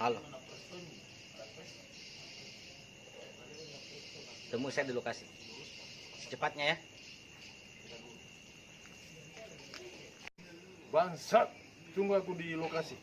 Halo. Temui saya di lokasi. Secepatnya ya. Bangsat, tunggu aku di lokasi.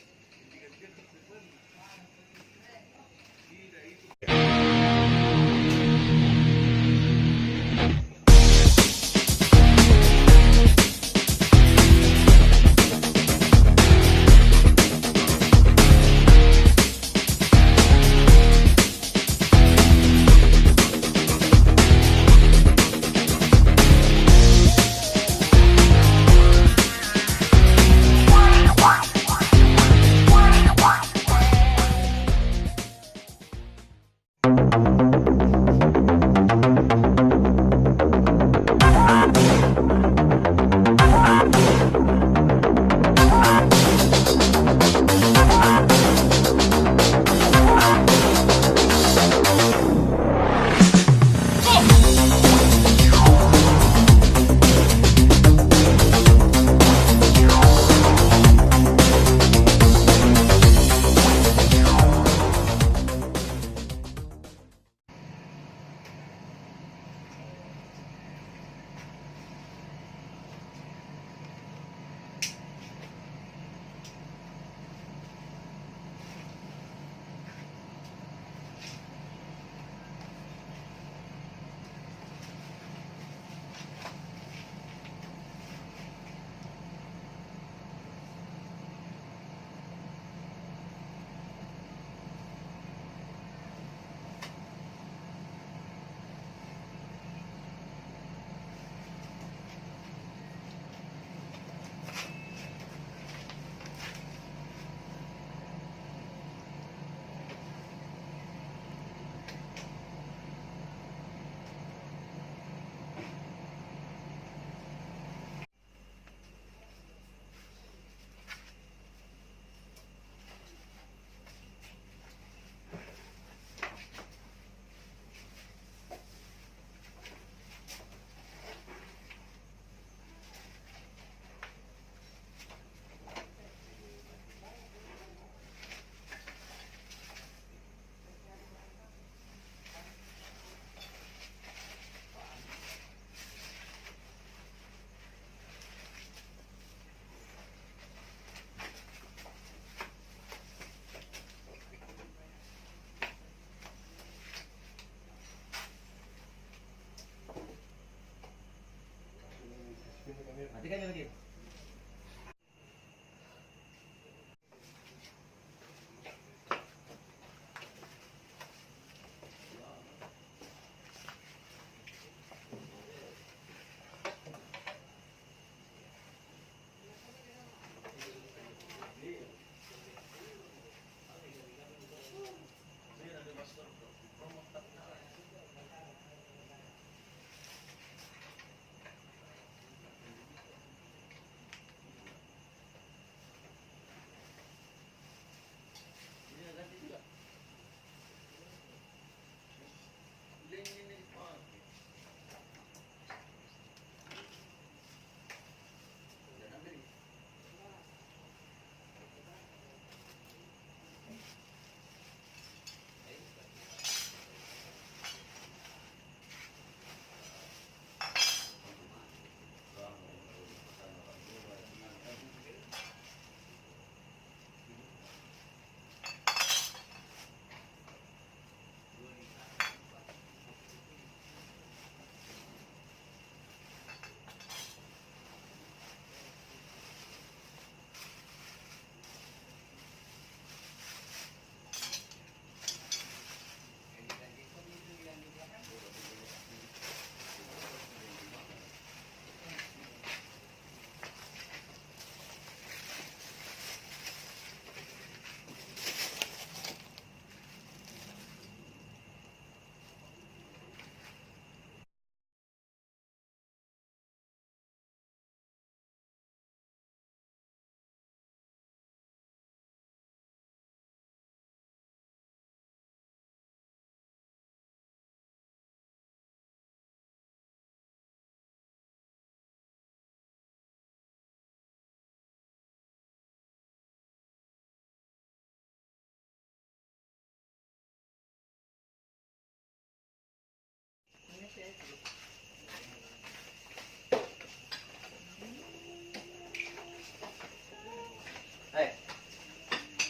Eh,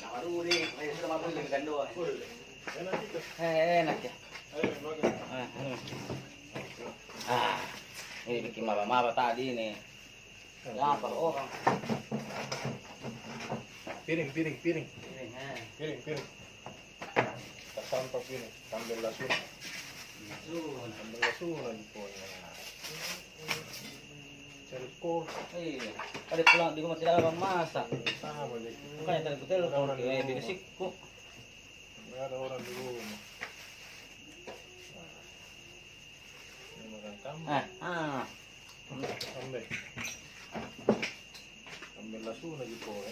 nama dulu nih. Ayo sudah mampu lebih gando. Enak kita. Enak ya. Ayo, makan. Ini bikin maba-maba tadi nih. Lapar orang. Piring. Piring, Piring. Tersampah piring. Ambil lasun. Ambil lasunan punya. Cari kol. Iya. Tadi pulang di rumah tidak ada orang masak. Sama aja. Makanya tadi aku telepon ke bibisiku. Nggak ada orang di rumah. Ini makan kambing. Ambil lasun aja kol.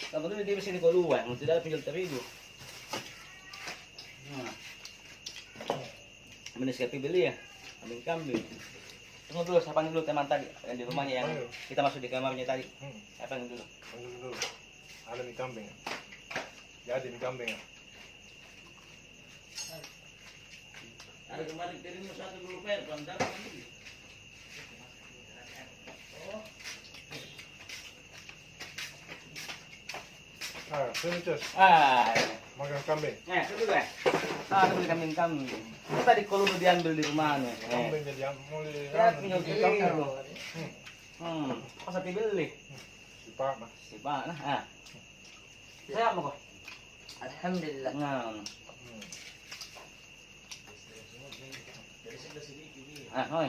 Nama dulu dia sini kau luar, tidak ada pinjol terigu. Benih siapa beli ya? Ambil kambing. Tunggu dulu, saya panggil dulu teman tadi yang di rumahnya yang kita masuk di kamarnya tadi. Saya panggil dulu. Panggil dulu. Ada mie kambing. Jadi mie kambing. Ada kemarin kirim satu dulu per, pandang. Sini Cez. Makan kambing. Itu deh. Ada beli kambing. Tadi kalau udah diambil di rumah nih. Kambing jadi mulai. Ya, pinjol kambing lo. Pas tapi beli. Si Pak mah. Si Pak, nah. Saya mau kok. Alhamdulillah. Nah. Oi.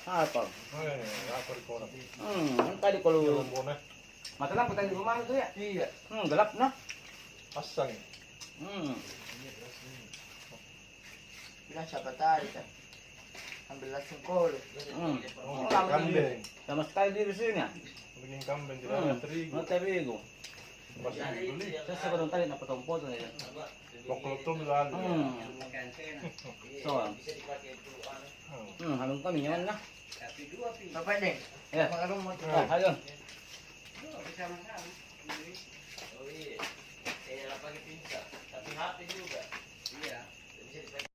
Apa? Lapar korang. Tadi kalau Boneh. masalah petang di rumah itu ya? Iya. Gelap nah. Pasang. Bilang siapa tadi kan? Ambil langsung kol. Kambing. Sama sekali di sini ya? Bikin kambing tidak ada terigu. Terigu. Pasti dibeli. Saya sebelum tadi dapat potong ya. Pokok tuh bilang. So, halong kami nyaman na. Bapak deh. Ya. Makan rumah. Ayo. Oh iya. Kayak apa gitu bisa. Tapi hati juga. Iya. Bisa dipakai.